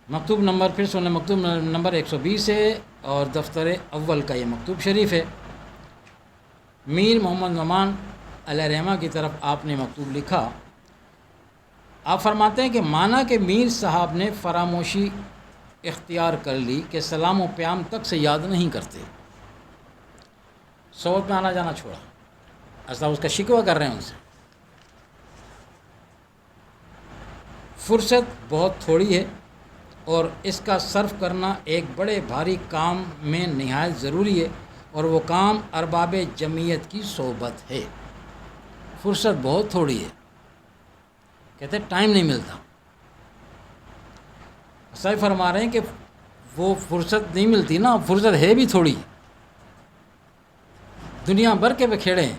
مکتوب نمبر پھر سنیں، مکتوب نمبر 120 ہے اور دفتر اول کا یہ مکتوب شریف ہے۔ میر محمد نعمان علیہ رحمہ کی طرف آپ نے مکتوب لکھا۔ آپ فرماتے ہیں کہ مانا کہ میر صاحب نے فراموشی اختیار کر لی کہ سلام و پیام تک سے یاد نہیں کرتے، صحبت میں آنا جانا چھوڑا، اصلا اس کا شکوہ کر رہے ہیں ان سے۔ فرصت بہت تھوڑی ہے اور اس کا صرف کرنا ایک بڑے بھاری کام میں نہایت ضروری ہے، اور وہ کام ارباب جمعیت کی صحبت ہے۔ فرصت بہت تھوڑی ہے، کہتے ہیں ٹائم نہیں ملتا۔ صحیح فرما رہے ہیں کہ وہ فرصت نہیں ملتی نا، فرصت ہے بھی تھوڑی، دنیا بھر کے بکھیڑے ہیں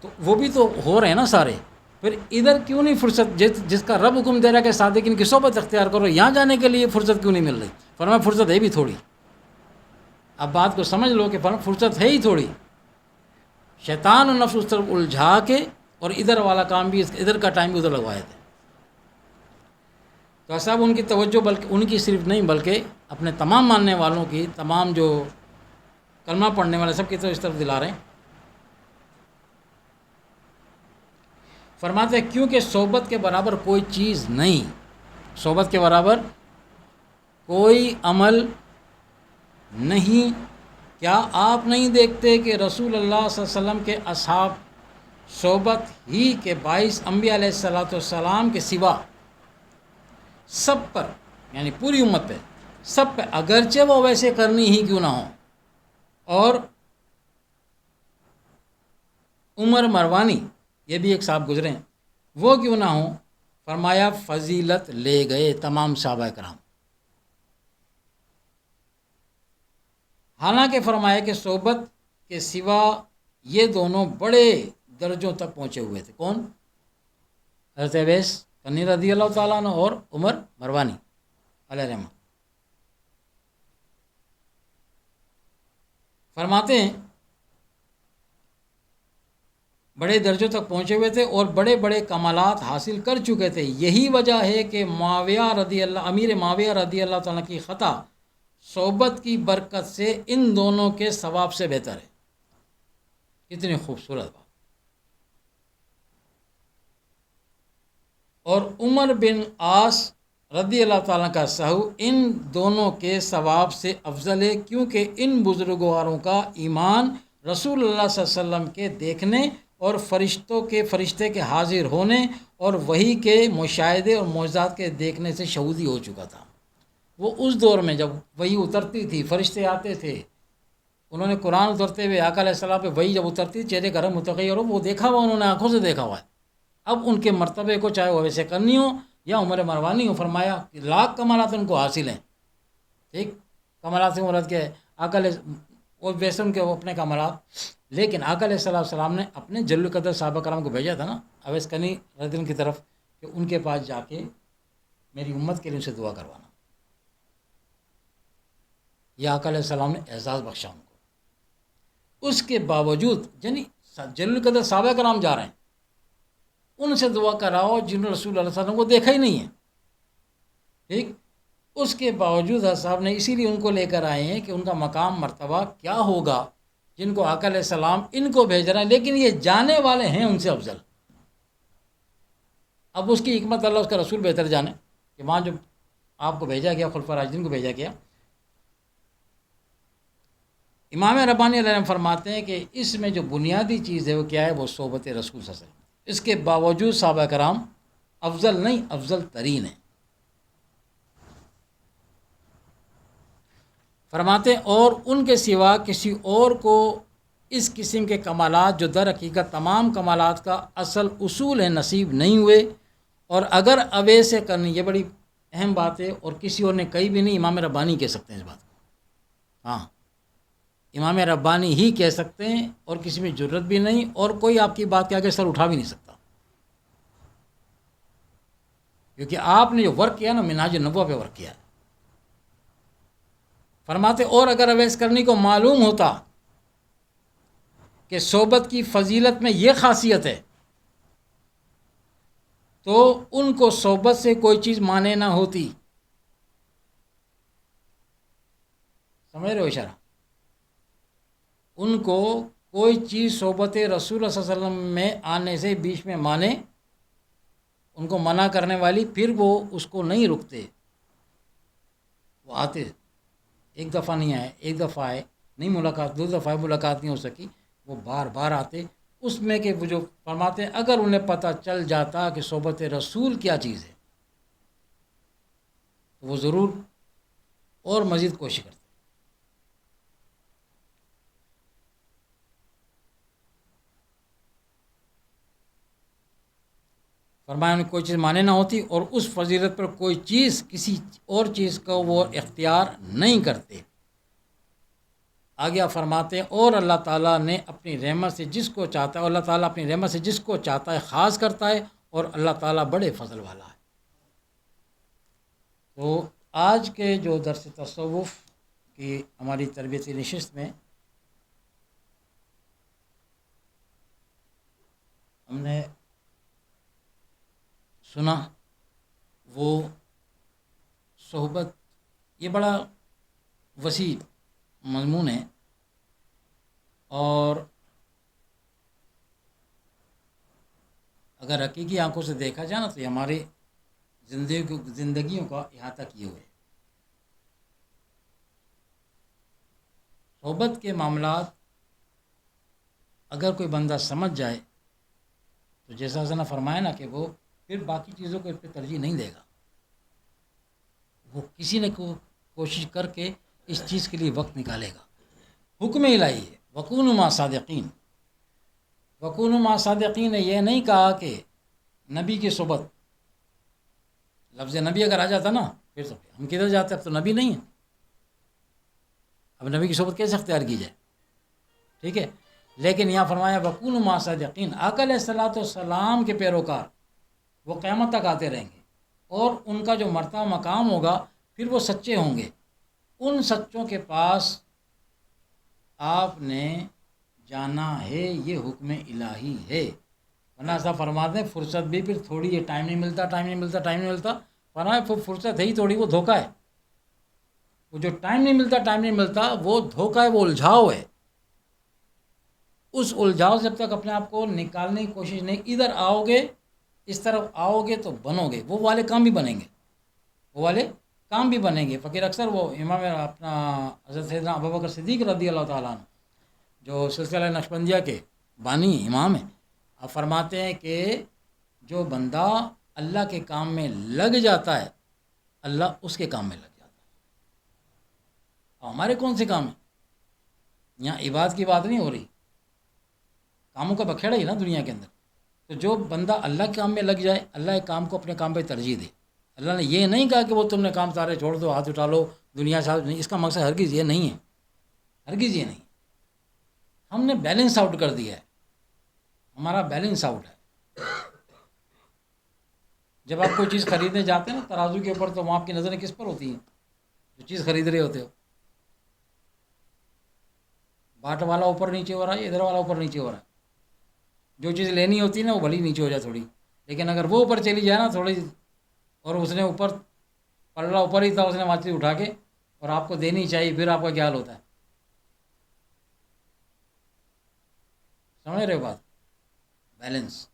تو وہ بھی تو ہو رہے ہیں نا سارے، پھر ادھر کیوں نہیں فرصت؟ جس کا رب حکم دے رہا ہے کہ صادقین کی صحبت اختیار کرو، یہاں جانے کے لیے فرصت کیوں نہیں مل رہی؟ فرمایا فرصت ہے بھی تھوڑی۔ اب بات کو سمجھ لو کہ فرصت ہے ہی تھوڑی، شیطان اور نفس اس طرف الجھا کے اور ادھر والا کام بھی، ادھر کا ٹائم بھی ادھر لگوائے تھے۔ تو صاحب ان کی توجہ بلکہ ان کی صرف نہیں بلکہ اپنے تمام ماننے والوں کی، تمام جو کلمہ پڑھنے والے سب کی تو اس طرف دلا رہے ہیں۔ فرماتے ہیں کیونکہ صحبت کے برابر کوئی چیز نہیں، صحبت کے برابر کوئی عمل نہیں۔ کیا آپ نہیں دیکھتے کہ رسول اللہ صلی اللہ علیہ وسلم کے اصحاب صحبت ہی کے باعث انبیاء علیہ السلام کے سوا سب پر، یعنی پوری امت پہ، سب پہ، اگرچہ وہ ویسے کرنی ہی کیوں نہ ہو، اور عمر مروانی یہ بھی ایک صاحب گزرے ہیں، وہ کیوں نہ ہوں، فرمایا فضیلت لے گئے تمام صحابہ کرام۔ حالانکہ فرمایا کہ صحبت کے سوا یہ دونوں بڑے درجوں تک پہنچے ہوئے تھے۔ کون؟ حضرت اویس قرنی رضی اللہ تعالیٰ عنہ اور عمر مروانی علیہ رحمہ۔ فرماتے ہیں بڑے درجوں تک پہنچے ہوئے تھے اور بڑے بڑے کمالات حاصل کر چکے تھے۔ یہی وجہ ہے کہ امیر معاویہ رضی اللہ تعالیٰ کی خطا صحبت کی برکت سے ان دونوں کے ثواب سے بہتر ہے۔ کتنی خوبصورت بات۔ اور عمر بن عاص رضی اللہ تعالیٰ کا سہو ان دونوں کے ثواب سے افضل ہے، کیونکہ ان بزرگواروں کا ایمان رسول اللہ صلی اللہ علیہ وسلم کے دیکھنے اور فرشتے کے حاضر ہونے اور وحی کے مشاہدے اور معجزات کے دیکھنے سے شہودی ہو چکا تھا۔ وہ اس دور میں جب وحی اترتی تھی، فرشتے آتے تھے، انہوں نے قرآن اترتے ہوئے آقا علیہ السلام پہ وحی جب اترتی، چہرے گرم متغیر ہو، وہ دیکھا ہوا، انہوں نے آنکھوں سے دیکھا ہوا ہے۔ اب ان کے مرتبے کو چاہے وہ ویسے کرنی ہو یا عمر مروانی ہو، فرمایا کہ لاکھ کمالات ان کو حاصل ہیں۔ ٹھیک، کمالات سے مراد کیا ہے؟ آقا علیہ اور ویسے ان کے اپنے کمالات، لیکن آقا علیہ السلام نے اپنے جل قدر صحابہ کرام کو بھیجا تھا نا اویس قرنی رضی اللہ کی طرف، کہ ان کے پاس جا کے میری امت کے لیے ان سے دعا کروانا۔ یہ آقا علیہ السلام نے اعزاز بخشا ان کو۔ اس کے باوجود یعنی جل قدر صحابہ کرام جا رہے ہیں، ان سے دعا کراؤ جنہوں نے رسول اللہ صلی اللہ علیہ وسلم کو دیکھا ہی نہیں ہے۔ ٹھیک، اس کے باوجود حضرت صاحب نے اسی لیے ان کو لے کر آئے ہیں کہ ان کا مقام مرتبہ کیا ہوگا، جن کو آقا علیہ السلام ان کو بھیج رہے ہیں، لیکن یہ جانے والے ہیں ان سے افضل۔ اب اس کی حکمت اللہ اس کا رسول بہتر جانے کہ وہاں جو آپ کو بھیجا گیا، خلفاء راشدین کو بھیجا گیا۔ امام ربانی علیہ السلام فرماتے ہیں کہ اس میں جو بنیادی چیز ہے وہ کیا ہے؟ وہ صحبت رسول صلی اللہ علیہ وسلم۔ اس کے باوجود صحابہ کرام افضل نہیں، افضل ترین ہیں۔ فرماتے ہیں اور ان کے سوا کسی اور کو اس قسم کے کمالات جو در حقیقت تمام کمالات کا اصل اصول ہے نصیب نہیں ہوئے، اور اگر اویس کرنی، یہ بڑی اہم بات ہے اور کسی اور نے کہی بھی نہیں، امام ربانی کہہ سکتے ہیں اس بات کو۔ ہاں، امام ربانی ہی کہہ سکتے ہیں اور کسی میں جرت بھی نہیں، اور کوئی آپ کی بات کے آگے سر اٹھا بھی نہیں سکتا، کیونکہ آپ نے جو ورک کیا نا منہاج النبوہ پہ ورک کیا ہے۔ فرماتے اور اگر اویس کرنی کو معلوم ہوتا کہ صحبت کی فضیلت میں یہ خاصیت ہے تو ان کو صحبت سے کوئی چیز مانے نہ ہوتی، سمجھ رہے ہو اشارہ؟ ان کو کوئی چیز صحبت رسول صلی اللہ علیہ وسلم میں آنے سے بیچ میں مانے، ان کو منع کرنے والی، پھر وہ اس کو نہیں رکتے، وہ آتے، ایک دفعہ نہیں آئے، ایک دفعہ آئے نہیں ملاقات، دو دفعہ ملاقات نہیں ہو سکی، وہ بار بار آتے، اس میں کہ وہ جو فرماتے ہیں اگر انہیں پتہ چل جاتا کہ صحبت رسول کیا چیز ہے تو وہ ضرور اور مزید کوشش کرتے۔ فرمایا انہیں کوئی چیز مانے نہ ہوتی اور اس فضیلت پر کوئی چیز کسی اور چیز کو وہ اختیار نہیں کرتے۔ آگے فرماتے ہیں اور اللہ تعالیٰ نے اپنی رحمت سے جس کو چاہتا ہے، اور اللہ تعالیٰ اپنی رحمت سے جس کو چاہتا ہے خاص کرتا ہے، اور اللہ تعالیٰ بڑے فضل والا ہے۔ تو آج کے جو درس تصوف کی ہماری تربیتی نشست میں ہم نے سنا وہ صحبت، یہ بڑا وسیع مضمون ہے، اور اگر حقیقی آنکھوں سے دیکھا جائے نا تو یہ ہماری زندگیوں کا احاطہ کیے ہوئے۔ صحبت کے معاملات اگر کوئی بندہ سمجھ جائے تو جیسا حسن نے فرمایا نا کہ وہ پھر باقی چیزوں کو پہ ترجیح نہیں دے گا، وہ کسی نے کوشش کر کے اس چیز کے لیے وقت نکالے گا۔ حکم الہی ہے وکونوا مع صادقین، وکونوا مع صادقین نے یہ نہیں کہا کہ نبی کی صحبت، لفظ نبی اگر آ جاتا نا پھر تو ہم کدھر جاتے، اب تو نبی نہیں ہے، اب نبی کی صحبت کیسے اختیار کی جائے، ٹھیک ہے۔ لیکن یہاں فرمایا وکونوا مع صادقین، آقا علیہ الصلوۃ والسلام کے پیروکار وہ قیامت تک آتے رہیں گے، اور ان کا جو مرتبہ مقام ہوگا پھر وہ سچے ہوں گے، ان سچوں کے پاس آپ نے جانا ہے، یہ حکم الہی ہے۔ ورنہ ایسا فرماتے ہیں فرصت بھی پھر تھوڑی ہے، ٹائم نہیں ملتا، ٹائم نہیں ملتا، ٹائم نہیں ملتا، فرمایا فرصت ہے ہی تھوڑی، وہ دھوکہ ہے، وہ جو ٹائم نہیں ملتا، ٹائم نہیں ملتا وہ دھوکہ ہے، وہ الجھاؤ ہے۔ اس الجھاؤ سے جب تک اپنے آپ کو نکالنے کی کوشش نہیں، ادھر آؤ گے، اس طرف آؤ گے تو بنو گے، وہ والے کام بھی بنیں گے، وہ والے کام بھی بنیں گے۔ فقیر اکثر وہ امام اپنا حضرت سیدنا ابوبکر صدیق رضی اللہ تعالیٰ عنہ جو سلسلہ نقشبندیہ کے بانی امام ہیں، آپ فرماتے ہیں کہ جو بندہ اللہ کے کام میں لگ جاتا ہے اللہ اس کے کام میں لگ جاتا ہے۔ اور ہمارے کون سے کام ہیں؟ یہاں عبادت کی بات نہیں ہو رہی، کاموں کا بکھیڑا ہی نا دنیا کے اندر۔ تو جو بندہ اللہ کے کام میں لگ جائے، اللہ کے کام کو اپنے کام پہ ترجیح دے۔ اللہ نے یہ نہیں کہا کہ وہ تم نے کام سارے چھوڑ دو، ہاتھ اٹھا لو، دنیا سے نہیں، اس کا مقصد ہرگز یہ نہیں ہے، ہرگز یہ نہیں۔ ہم نے بیلنس آؤٹ کر دیا ہے، ہمارا بیلنس آؤٹ ہے۔ جب آپ کوئی چیز خریدنے جاتے ہیں نا ترازو کے اوپر، تو وہاں آپ کی نظریں کس پر ہوتی ہیں؟ جو چیز خرید رہے ہوتے ہو، باٹ والا اوپر نیچے ہو رہا ہے، ادھر والا اوپر نیچے ہو رہا ہے۔ جو چیز لینی ہوتی ہے نا وہ بھلی نیچے ہو جائے تھوڑی، لیکن اگر وہ اوپر چلی جائے نا تھوڑی، اور اس نے اوپر پلڑا اوپر ہی تھا، اس نے وہاں چیز اٹھا کے اور آپ کو دینی چاہیے، پھر آپ کا کیا حال ہوتا ہے؟ سمجھ رہے ہو بات؟ بیلنس،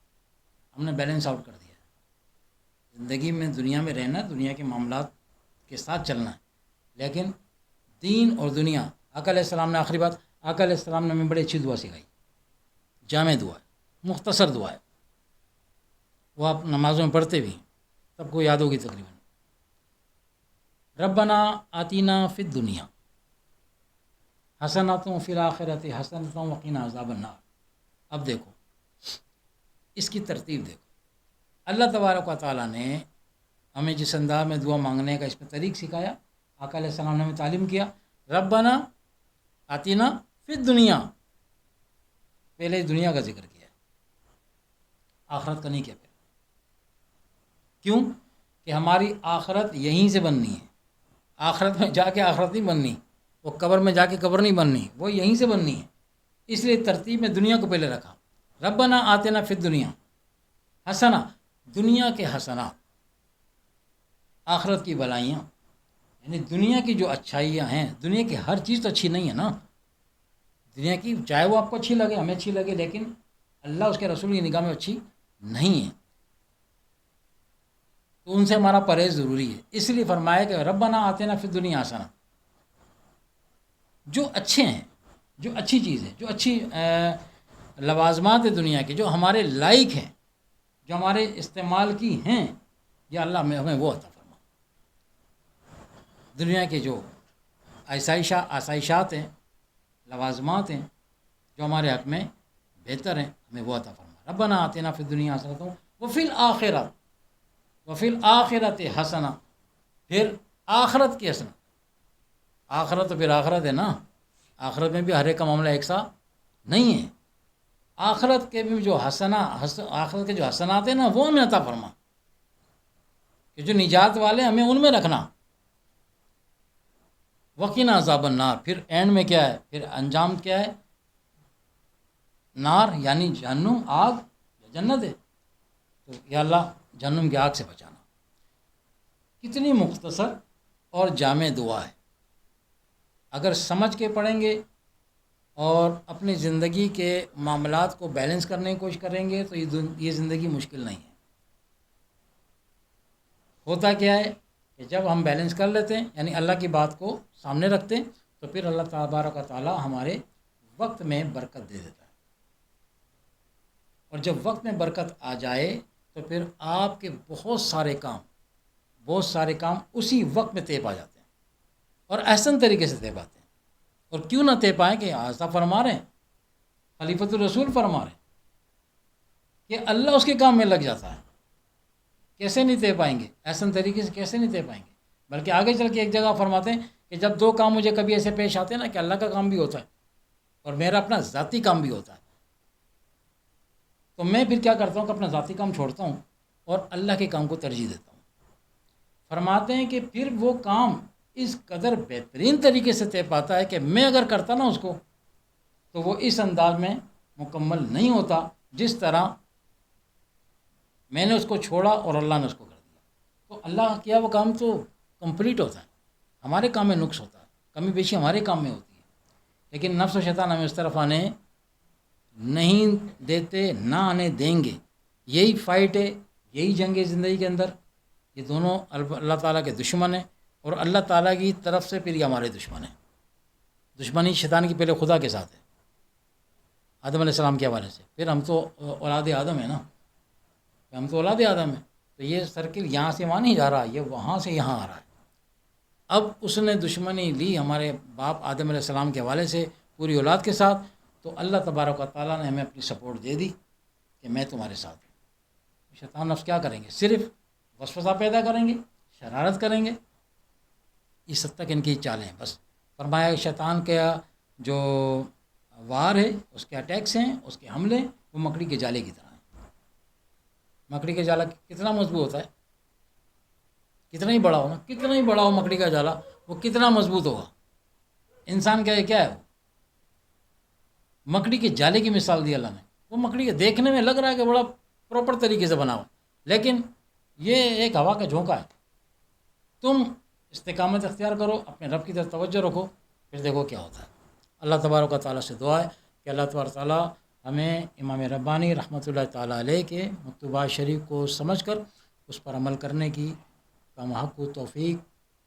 ہم نے بیلنس آؤٹ کر دیا ہے۔ زندگی میں دنیا میں رہنا، دنیا کے معاملات کے ساتھ چلنا ہے، لیکن دین اور دنیا۔ آقا علیہ السلام نے آخری بات، آقا علیہ السلام نے ہمیں بڑی اچھی دعا سکھائی، جامع دعا ہے، مختصر دعا ہے، وہ آپ نمازوں میں پڑھتے بھی ہیں، سب کو یاد ہوگی تقریباً۔ ربنا آتینا فی الدنیا حسنۃ وفی الآخرۃ حسنۃ وقنا عذاب النار۔ اب دیکھو اس کی ترتیب دیکھو، اللہ تبارک و تعالیٰ نے ہمیں جس انداز میں دعا مانگنے کا اس میں طریق سکھایا، آقا علیہ السلام نے ہمیں تعلیم کیا، ربنا آتینا فی الدنیا، پہلے دنیا کا ذکر کیا ہے، آخرت کا نہیں کیا پہلے۔ کیوں کہ ہماری آخرت یہیں سے بننی ہے، آخرت میں جا کے آخرت نہیں بننی، وہ قبر میں جا کے قبر نہیں بننی، وہ یہیں سے بننی ہے۔ اس لیے ترتیب میں دنیا کو پہلے رکھا، ربنا آتنا فی الدنیا حسنہ، دنیا کے حسنات، آخرت کی بلائیاں، یعنی دنیا کی جو اچھائیاں ہیں، دنیا کی ہر چیز تو اچھی نہیں ہے نا، دنیا کی چاہے وہ آپ کو اچھی لگے، ہمیں اچھی لگے، لیکن اللہ اس کے رسول کی نگاہ میں اچھی نہیں ہے، تو ان سے ہمارا پرہیز ضروری ہے۔ اس لیے فرمایا کہ ربنا آتنا فی الدنیا حسنہ، جو اچھے ہیں، جو اچھی چیز ہے، جو اچھی لوازمات ہے دنیا کے، جو ہمارے لائق ہیں، جو ہمارے استعمال کی ہیں، یا اللہ ہمیں وہ عطا فرما۔ دنیا کے جو آسائشات ہیں، لوازمات ہیں، جو ہمارے حق میں بہتر ہیں، ہمیں وہ عطا فرما۔ ربنا آتنا فی الدنیا حسنۃ وفی الآخرۃ، وفی الآخرۃ حسنہ، پھر آخرت کی حسنہ، آخرت تو پھر آخرت ہے نا، آخرت میں بھی ہر ایک کا معاملہ ایک سا نہیں ہے، آخرت کے بھی جو آخرت کے جو حسنات ہیں نا، وہ ہمیں عطا فرما، کہ جو نجات والے ہمیں ان میں رکھنا۔ وقنا عذاب النار، پھر اینڈ میں کیا ہے، پھر انجام کیا ہے، نار یعنی جہنم، آگ یا جنت ہے، تو یا اللہ جہنم کی آگ سے بچانا۔ کتنی مختصر اور جامع دعا ہے، اگر سمجھ کے پڑھیں گے اور اپنی زندگی کے معاملات کو بیلنس کرنے کی کوشش کریں گے تو یہ زندگی مشکل نہیں ہے۔ ہوتا کیا ہے کہ جب ہم بیلنس کر لیتے ہیں، یعنی اللہ کی بات کو سامنے رکھتے ہیں، تو پھر اللہ تبارک و تعالی ہمارے وقت میں برکت دے دیتا ہے، اور جب وقت میں برکت آ جائے تو پھر آپ کے بہت سارے کام اسی وقت میں طے پا جاتے ہیں، اور احسن طریقے سے طے پاتے ہیں۔ اور کیوں نہ طے پائیں، کہ آسا فرما رہے ہیں، خلیفۃ الرسول فرما رہے ہیں کہ اللہ اس کے کام میں لگ جاتا ہے۔ کیسے نہیں طے پائیں گے، احسن طریقے سے کیسے نہیں طے پائیں گے؟ بلکہ آگے چل کے ایک جگہ فرماتے ہیں کہ جب دو کام مجھے کبھی ایسے پیش آتے ہیں نا، کہ اللہ کا کام بھی ہوتا ہے اور میرا اپنا ذاتی کام بھی ہوتا ہے، تو میں پھر کیا کرتا ہوں کہ اپنا ذاتی کام چھوڑتا ہوں اور اللہ کے کام کو ترجیح دیتا ہوں۔ فرماتے ہیں کہ پھر وہ کام اس قدر بہترین طریقے سے طے پاتا ہے کہ میں اگر کرتا نا اس کو، تو وہ اس انداز میں مکمل نہیں ہوتا جس طرح میں نے اس کو چھوڑا اور اللہ نے اس کو کر دیا۔ تو اللہ کیا وہ کام تو کمپلیٹ ہوتا ہے، ہمارے کام میں نقص ہوتا ہے، کمی بیشی ہمارے کام میں ہوتی ہے، لیکن نفس و شیطان ہمیں اس طرف آنے نہیں دیتے، نہ آنے دیں گے۔ یہی فائٹ ہے، یہی جنگ ہے زندگی کے اندر۔ یہ دونوں اللہ تعالیٰ کے دشمن ہیں، اور اللہ تعالیٰ کی طرف سے پھر یہ ہمارے دشمن ہیں۔ دشمنی شیطان کی پہلے خدا کے ساتھ ہے، آدم علیہ السلام کے حوالے سے، پھر ہم تو اولاد آدم ہیں نا، ہم تو اولاد آدم ہیں، تو یہ سرکل یہاں سے وہاں نہیں جا رہا، یہ وہاں سے یہاں آ رہا ہے۔ اب اس نے دشمنی لی ہمارے باپ آدم علیہ السلام کے حوالے سے پوری اولاد کے ساتھ، تو اللہ تبارک و تعالیٰ نے ہمیں اپنی سپورٹ دے دی کہ میں تمہارے ساتھ ہوں۔ شیطان نفس کیا کریں گے؟ صرف وسوسہ پیدا کریں گے، شرارت کریں گے، اس حد تک ان کی چالیں ہیں۔ بس فرمایا شیطان کا جو وار ہے، اس کے اٹیکس ہیں، اس کے حملے، وہ مکڑی کے جالے کی طرح ہیں۔ مکڑی کا جالا کتنا مضبوط ہوتا ہے، کتنا ہی بڑا ہو نا، کتنا ہی بڑا ہو مکڑی کا جالا، وہ کتنا مضبوط ہوگا۔ انسان کا یہ کیا ہے، وہ مکڑی کے جالے کی مثال دی اللہ نے۔ وہ مکڑی کے دیکھنے میں لگ رہا ہے کہ بڑا پراپر طریقے سے بنا ہوا، لیکن یہ ایک ہوا کا جھونکا ہے۔ تم استقامت اختیار کرو، اپنے رب کی طرف توجہ رکھو، پھر دیکھو کیا ہوتا ہے۔ اللہ تبارک و تعالیٰ سے دعا ہے کہ اللہ تبارک و تعالیٰ ہمیں امام ربانی رحمۃ اللہ تعالیٰ علیہ کے مکتوبات شریف کو سمجھ کر اس پر عمل کرنے کی کم حق و توفیق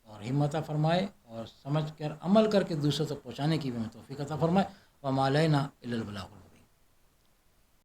اور ہمت عطا فرمائے، اور سمجھ کر عمل کر کے دوسروں تک پہنچانے کی بھی ہمیں توفیق عطا فرمائے۔ وما علینا الا البلاغ۔